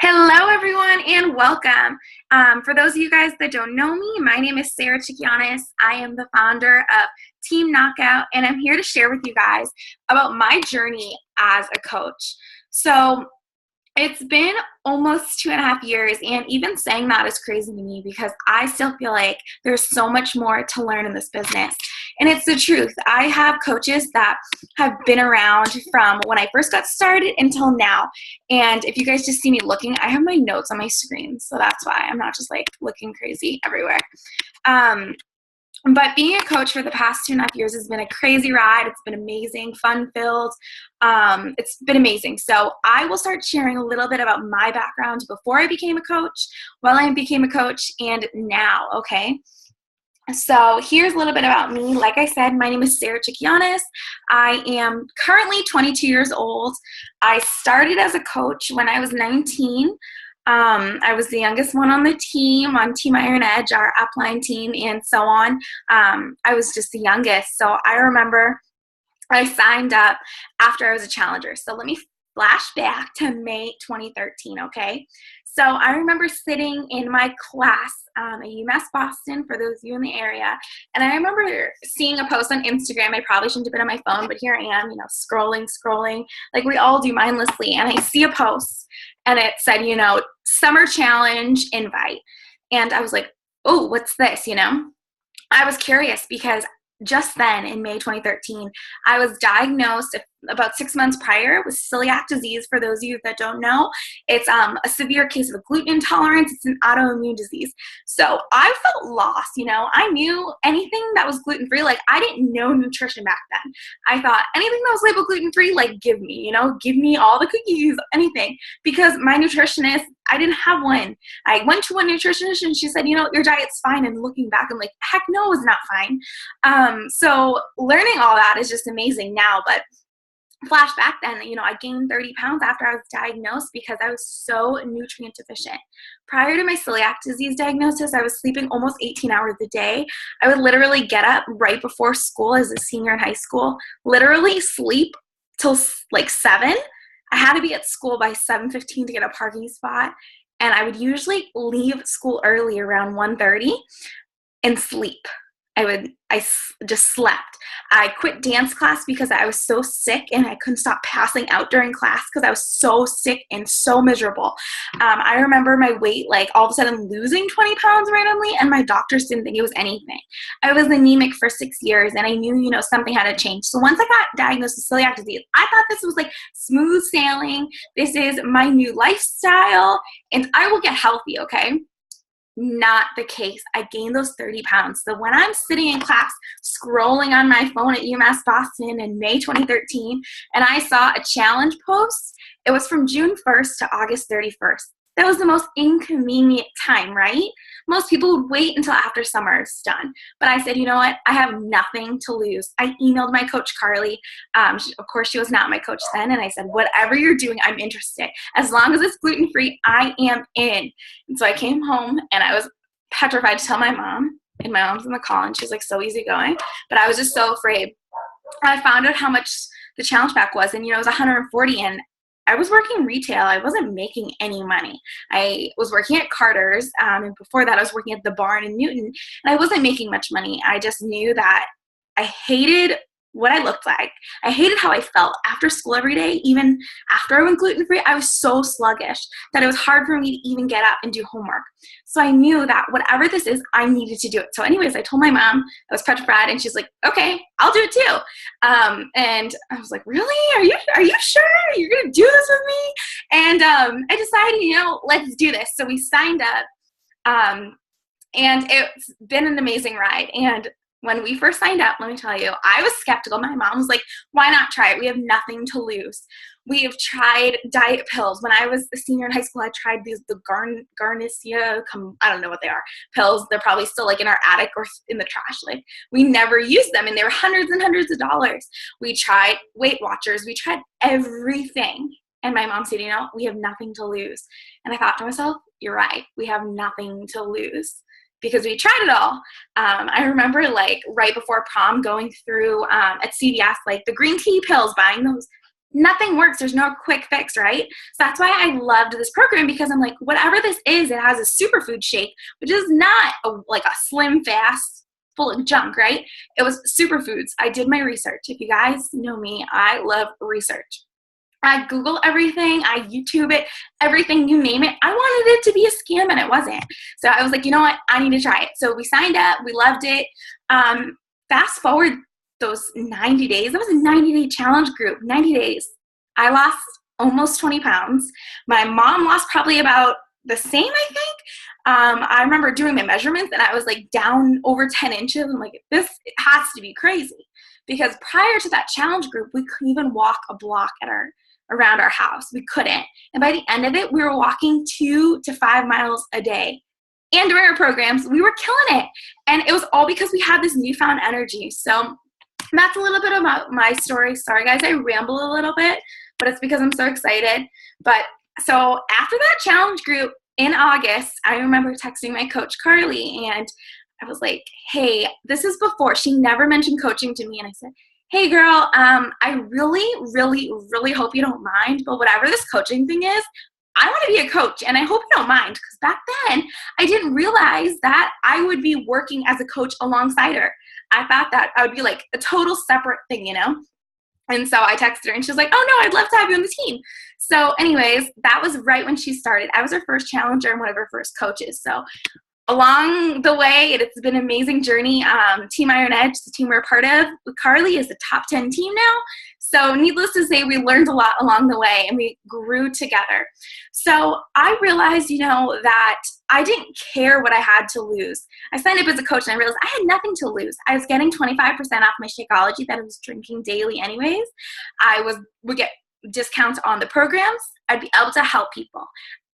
Hello, everyone, and welcome. For those of you guys that don't know me, my name is Sarah Chikianis. I am the founder of Team Knockout, and I'm here to share with you guys about my journey as a coach. So, it's been almost 2.5 years, and even saying that is crazy to me because I still feel like there's so much more to learn in this business. And it's the truth. I have coaches that have been around from when I first got started until now. And if you guys just see me looking, I have my notes on my screen. So that's why I'm not just like looking crazy everywhere. Um, but being a coach for the past 2.5 years has been a crazy ride. It's been amazing, fun-filled. It's been amazing. So I will start sharing a little bit about my background before I became a coach, while I became a coach, and now, okay? So here's a little bit about me. Like I said, my name is Sarah Chikianis. I am currently 22 years old. I started as a coach when I was 19. I was the youngest one on the team, on Team Iron Edge, our upline team, and so on. I was just the youngest. So I remember I signed up after I was a challenger. So let me flash back to May 2013, okay? So I remember sitting in my class at UMass Boston, for those of you in the area, and I remember seeing a post on Instagram. I probably shouldn't have been on my phone, but here I am, scrolling, like we all do mindlessly, and I see a post, and it said, summer challenge invite. And I was like, oh, what's this, I was curious because just then in May 2013, I was diagnosed about 6 months prior with celiac disease. For those of you that don't know, it's a severe case of gluten intolerance. It's an autoimmune disease. So I felt lost, I knew anything that was gluten-free. Like, I didn't know nutrition back then. I thought anything that was labeled gluten-free, like, give me all the cookies, anything. Because my nutritionist, I didn't have one. I went to one nutritionist and she said, your diet's fine. And looking back, I'm like, heck no, it's not fine. So learning all that is just amazing now. But flash back then, I gained 30 pounds after I was diagnosed because I was so nutrient deficient. Prior to my celiac disease diagnosis, I was sleeping almost 18 hours a day. I would literally get up right before school as a senior in high school, literally sleep till like 7. I had to be at school by 7:15 to get a parking spot, and I would usually leave school early around 1:30 and sleep. I just slept. I quit dance class because I was so sick and I couldn't stop passing out during class because I was so sick and so miserable. I remember my weight, like all of a sudden losing 20 pounds randomly, and my doctors didn't think it was anything. I was anemic for 6 years and I knew, something had to change. So once I got diagnosed with celiac disease, I thought this was like smooth sailing. This is my new lifestyle and I will get healthy, okay? Not the case. I gained those 30 pounds. So when I'm sitting in class scrolling on my phone at UMass Boston in May 2013 and I saw a challenge post, it was from June 1st to August 31st. That was the most inconvenient time, right? Most people would wait until after summer is done. But I said, you know what? I have nothing to lose. I emailed my coach, Carly. Of course, she was not my coach then. And I said, whatever you're doing, I'm interested. As long as it's gluten-free, I am in. And so I came home and I was petrified to tell my mom. And my mom's in the call and she's like so easygoing. But I was just so afraid. I found out how much the challenge pack was. And, it was 140. And I was working retail. I wasn't making any money. I was working at Carter's, and before that I was working at the Barn in Newton, and I wasn't making much money. I just knew that I hated what I looked like. I hated how I felt after school every day. Even after I went gluten-free, I was so sluggish that it was hard for me to even get up and do homework. So I knew that whatever this is, I needed to do it. So anyways, I told my mom. I was petrified, and she's like, okay, I'll do it too. And I was like, really? Are you sure you're going to do this with me? And I decided, let's do this. So we signed up, and it's been an amazing ride. And when we first signed up, let me tell you, I was skeptical. My mom was like, why not try it? We have nothing to lose. We have tried diet pills. When I was a senior in high school, I tried the Garnecia, I don't know what they are, pills. They're probably still like in our attic or in the trash. Like, we never used them, and they were hundreds and hundreds of dollars. We tried Weight Watchers. We tried everything. And my mom said, we have nothing to lose. And I thought to myself, you're right. We have nothing to lose. Because we tried it all. I remember like right before prom going through at CVS, like the green tea pills, buying those nothing works. There's no quick fix, right? So that's why I loved this program, because I'm like, whatever this is, it has a superfood shake, which is not like a slim fast full of junk, right? It was superfoods. I did my research. If you guys know me, I love research. I Google everything, I YouTube it, everything, you name it. I wanted it to be a scam, and it wasn't. So I was like, you know what? I need to try it. So we signed up. We loved it. Fast forward those 90 days. That was a 90-day challenge group, 90 days. I lost almost 20 pounds. My mom lost probably about the same, I think. I remember doing my measurements, and I was like down over 10 inches. I'm like, this has to be crazy. Because prior to that challenge group, we couldn't even walk a block around our house. We couldn't. And by the end of it, we were walking 2 to 5 miles a day. And during our programs, we were killing it. And it was all because we had this newfound energy. So that's a little bit about my story. Sorry, guys, I ramble a little bit, but it's because I'm so excited. But so after that challenge group in August, I remember texting my coach, Carly, and I was like, hey, this is before. She never mentioned coaching to me. And I said, hey, girl, I really, really, really hope you don't mind, but whatever this coaching thing is, I want to be a coach, and I hope you don't mind, because back then, I didn't realize that I would be working as a coach alongside her. I thought that I would be like a total separate thing, you know? And so I texted her, and she was like, oh, no, I'd love to have you on the team. So anyways, that was right when she started. I was her first challenger and one of her first coaches. So along the way, it's been an amazing journey. Team Iron Edge, the team we're a part of, with Carly, is a top 10 team now. So needless to say, we learned a lot along the way, and we grew together. So I realized, that I didn't care what I had to lose. I signed up as a coach, and I realized I had nothing to lose. I was getting 25% off my Shakeology that I was drinking daily anyways. Would get discounts on the programs. I'd be able to help people.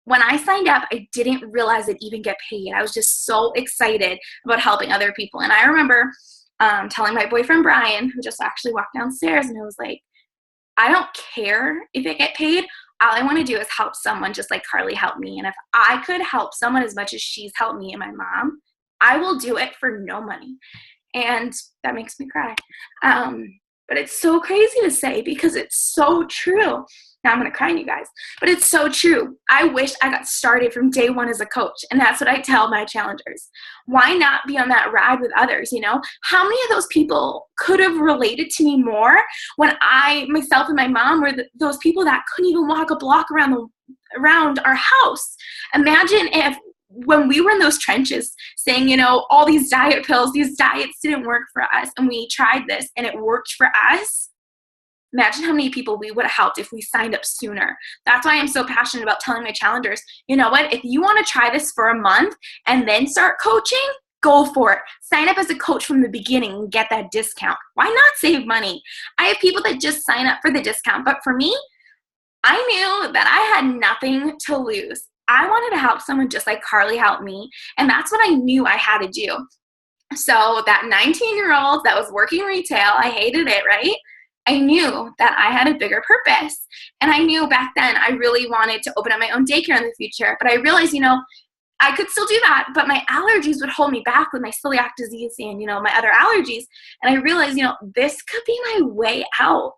When I signed up, I didn't realize I'd even get paid. I was just so excited about helping other people. And I remember telling my boyfriend, Brian, who just actually walked downstairs, and I was like, I don't care if I get paid. All I want to do is help someone just like Carly helped me. And if I could help someone as much as she's helped me and my mom, I will do it for no money. And that makes me cry. But it's so crazy to say, because it's so true. Now I'm going to cry on you guys, but it's so true. I wish I got started from day one as a coach, and that's what I tell my challengers. Why not be on that ride with others, How many of those people could have related to me more when myself and my mom were those people that couldn't even walk a block around our house? Imagine if when we were in those trenches saying, all these diet pills, these diets didn't work for us, and we tried this and it worked for us. Imagine how many people we would have helped if we signed up sooner. That's why I'm so passionate about telling my challengers, you know what, if you want to try this for a month and then start coaching, go for it. Sign up as a coach from the beginning and get that discount. Why not save money? I have people that just sign up for the discount, but for me, I knew that I had nothing to lose. I wanted to help someone just like Carly helped me, and that's what I knew I had to do. So that 19-year-old that was working retail, I hated it, right? I knew that I had a bigger purpose. And I knew back then I really wanted to open up my own daycare in the future. But I realized, I could still do that, but my allergies would hold me back with my celiac disease and, my other allergies. And I realized, this could be my way out.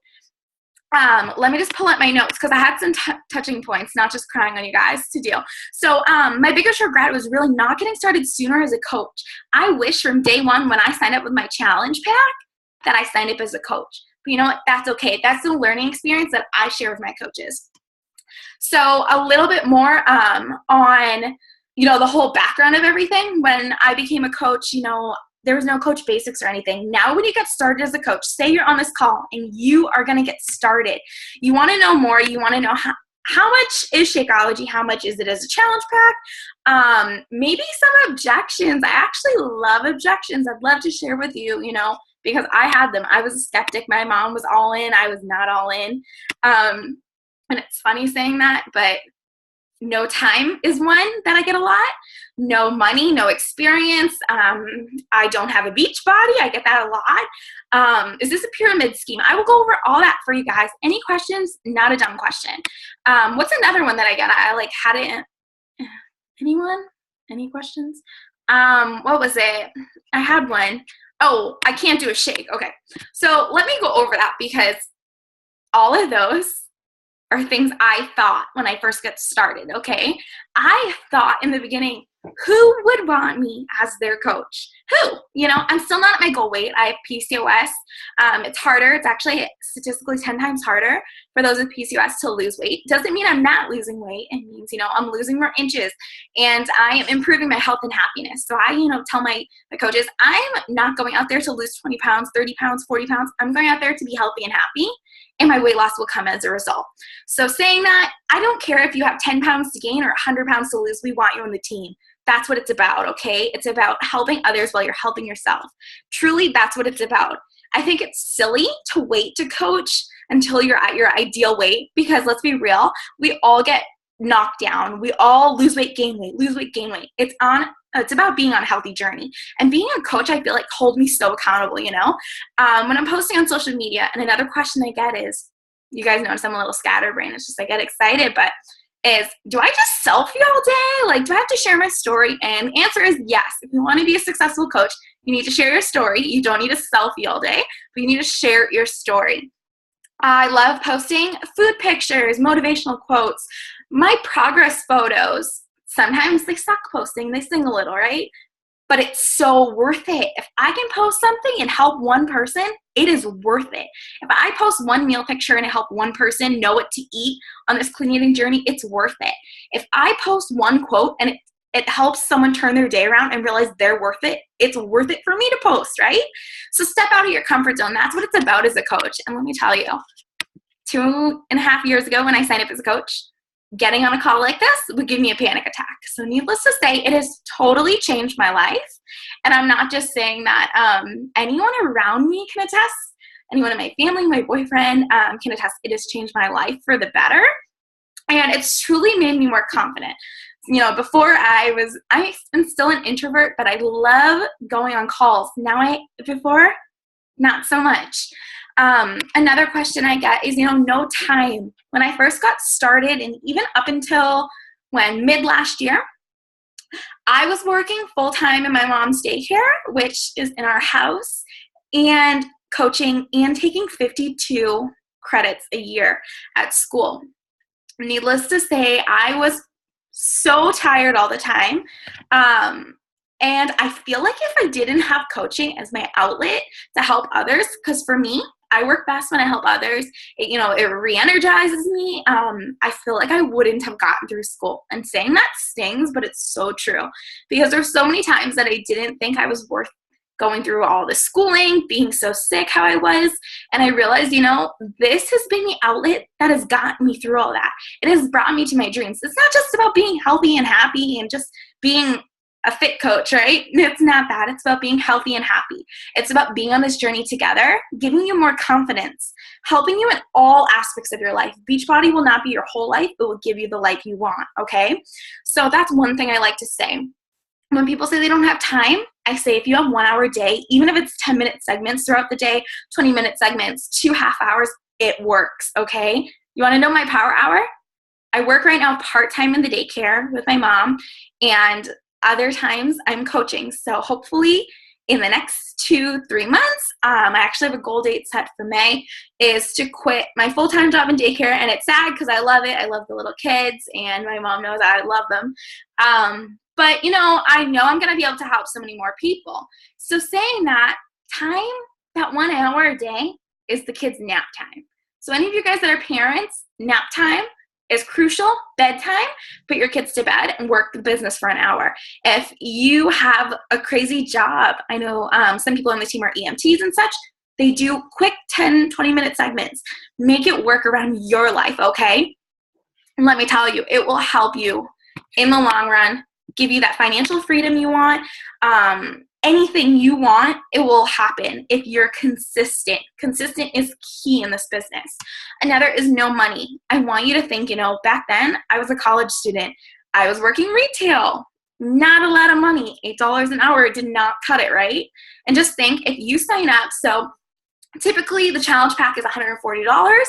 Let me just pull up my notes, because I had some touching points, not just crying on you guys, to do. So my biggest regret was really not getting started sooner as a coach. I wish from day one when I signed up with my challenge pack that I signed up as a coach. But you know what? That's okay. That's the learning experience that I share with my coaches. So a little bit more on, the whole background of everything. When I became a coach, there was no coach basics or anything. Now when you get started as a coach, say you're on this call and you are going to get started. You want to know more. You want to know how much is Shakeology? How much is it as a challenge pack? Maybe some objections. I actually love objections. I'd love to share with you, because I had them. I was a skeptic. My mom was all in. I was not all in. And it's funny saying that, but no time is one that I get a lot. No money, no experience. I don't have a beach body. I get that a lot. Is this a pyramid scheme? I will go over all that for you guys. Any questions? Not a dumb question. What's another one that I get? I had it. Anyone? Any questions? What was it? I had one. Oh, I can't do a shake. Okay. So let me go over that, because All of those are things I thought when I first got started, okay? I thought in the beginning, who would want me as their coach? Who? You know, I'm still not at my goal weight. I have PCOS. It's harder. It's actually statistically 10 times harder for those with PCOS to lose weight. Doesn't mean I'm not losing weight. It means, you know, I'm losing more inches and I am improving my health and happiness. So I, you know, tell my coaches, I'm not going out there to lose 20 pounds, 30 pounds, 40 pounds. I'm going out there to be healthy and happy, and my weight loss will come as a result. So saying that, I don't care if you have 10 pounds to gain or 100 pounds to lose. We want you on the team. That's what it's about, okay? It's about helping others while you're helping yourself. Truly, that's what it's about. I think it's silly to wait to coach until you're at your ideal weight, because let's be real, we all get knocked down. We all lose weight, gain weight, lose weight, gain weight. It's about being on a healthy journey. And being a coach, I feel like, hold me so accountable, you know? When I'm posting on social media, and another question I get is, you guys notice I'm a little scatterbrained. It's just I get excited, but do I just selfie all day? Like, do I have to share my story? And the answer is yes. If you want to be a successful coach, you need to share your story. You don't need a selfie all day, but you need to share your story. I love posting food pictures, motivational quotes, my progress photos. Sometimes they suck posting. They sing a little, right? But it's so worth it. If I can post something and help one person, it is worth it. If I post one meal picture and I help one person know what to eat on this clean eating journey, it's worth it. If I post one quote and it helps someone turn their day around and realize they're worth it, it's worth it for me to post, right? So step out of your comfort zone. That's what it's about as a coach. And let me tell you, 2.5 years ago when I signed up as a coach, getting on a call like this would give me a panic attack. So needless to say, it has totally changed my life. And I'm not just saying that. Anyone around me can attest. Anyone in my family, my boyfriend can attest. It has changed my life for the better. And it's truly made me more confident. You know, before I'm still an introvert, but I love going on calls. Before, not so much. Another question I get is, no time. When I first got started, and even up until mid last year, I was working full-time in my mom's daycare, which is in our house, and coaching and taking 52 credits a year at school. Needless to say, I was so tired all the time. And I feel like if I didn't have coaching as my outlet to help others, because for me, I work best when I help others. It re-energizes me. I feel like I wouldn't have gotten through school. And saying that stings, but it's so true. Because there's so many times that I didn't think I was worth going through all the schooling, being so sick how I was. And I realized, this has been the outlet that has gotten me through all that. It has brought me to my dreams. It's not just about being healthy and happy and just being a fit coach, right? It's not that. It's about being healthy and happy. It's about being on this journey together, giving you more confidence, helping you in all aspects of your life. Beachbody will not be your whole life. It will give you the life you want, okay? So that's one thing I like to say. When people say they don't have time, I say if you have 1 hour a day, even if it's 10-minute segments throughout the day, 20-minute segments, 2 half hours, it works, okay? You want to know my power hour? I work right now part-time in the daycare with my mom, and other times I'm coaching. So hopefully in the next 2-3 months, I actually have a goal date set for May, is to quit my full-time job in daycare. And it's sad because I love it. I love the little kids, and my mom knows I love them. But I know I'm going to be able to help so many more people. So saying that, that 1 hour a day is the kids' nap time. So any of you guys that are parents, nap time is crucial. Bedtime, put your kids to bed and work the business for an hour. If you have a crazy job, I know some people on the team are EMTs and such, they do quick 10, 20-minute segments. Make it work around your life, okay? And let me tell you, it will help you in the long run, give you that financial freedom you want. Anything you want, it will happen if you're consistent. Consistent is key in this business. Another is no money. I want you to think, back then I was a college student. I was working retail. Not a lot of money. $8 an hour did not cut it, right? And just think, if you sign up, so typically the challenge pack is $140.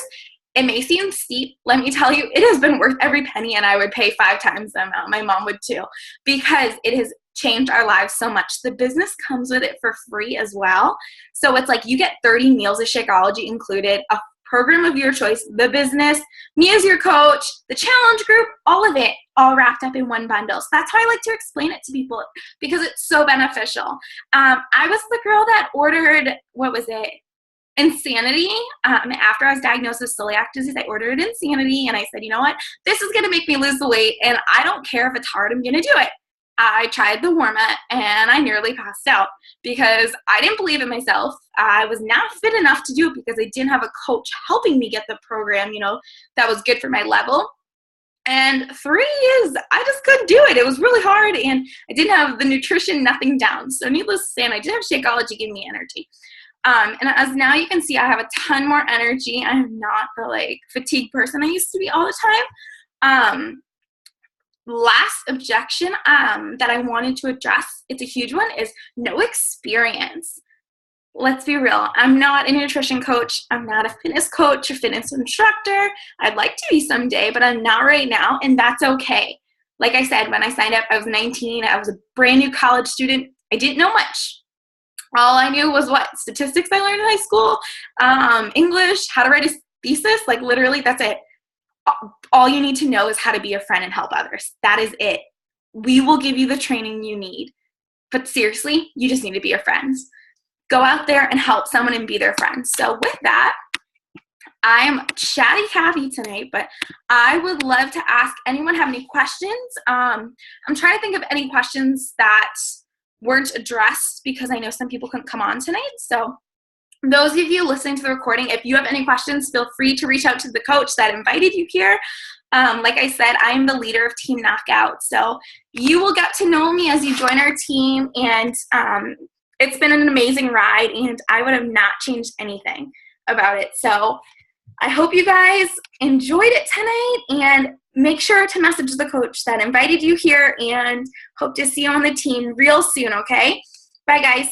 It may seem steep. Let me tell you, it has been worth every penny, and I would pay 5 times the amount. My mom would too, because it has changed our lives so much. The business comes with it for free as well. So it's like you get 30 meals of Shakeology included, a program of your choice, the business, me as your coach, the challenge group, all of it, all wrapped up in one bundle. So that's how I like to explain it to people because it's so beneficial. I was the girl that ordered, what was it? Insanity. After I was diagnosed with celiac disease, I ordered Insanity, and I said, you know what? This is going to make me lose the weight, and I don't care if it's hard. I'm going to do it. I tried the Warma, and I nearly passed out because I didn't believe in myself. I was not fit enough to do it because I didn't have a coach helping me get the program, that was good for my level. And 3 years, I just couldn't do it. It was really hard, and I didn't have the nutrition, nothing down. So needless to say, and I did have Shakeology give me energy. And as now you can see, I have a ton more energy. I'm not the fatigued person I used to be all the time. Last objection that I wanted to address, it's a huge one, is no experience. Let's be real. I'm not a nutrition coach. I'm not a fitness coach or fitness instructor. I'd like to be someday, but I'm not right now, and that's okay. Like I said, when I signed up, I was 19. I was a brand new college student. I didn't know much. All I knew was what? Statistics I learned in high school, English, how to write a thesis. Literally, that's it. All you need to know is how to be a friend and help others. That is it. We will give you the training you need. But seriously, you just need to be a friend. Go out there and help someone and be their friend. So with that, I'm chatty Cathy tonight, but I would love to ask anyone have any questions. I'm trying to think of any questions that weren't addressed because I know some people couldn't come on tonight. So those of you listening to the recording, if you have any questions, feel free to reach out to the coach that invited you here. Like I said, I am the leader of Team Knockout. So you will get to know me as you join our team, and it's been an amazing ride, and I would have not changed anything about it. So I hope you guys enjoyed it tonight, and make sure to message the coach that invited you here, and hope to see you on the team real soon, okay? Bye, guys.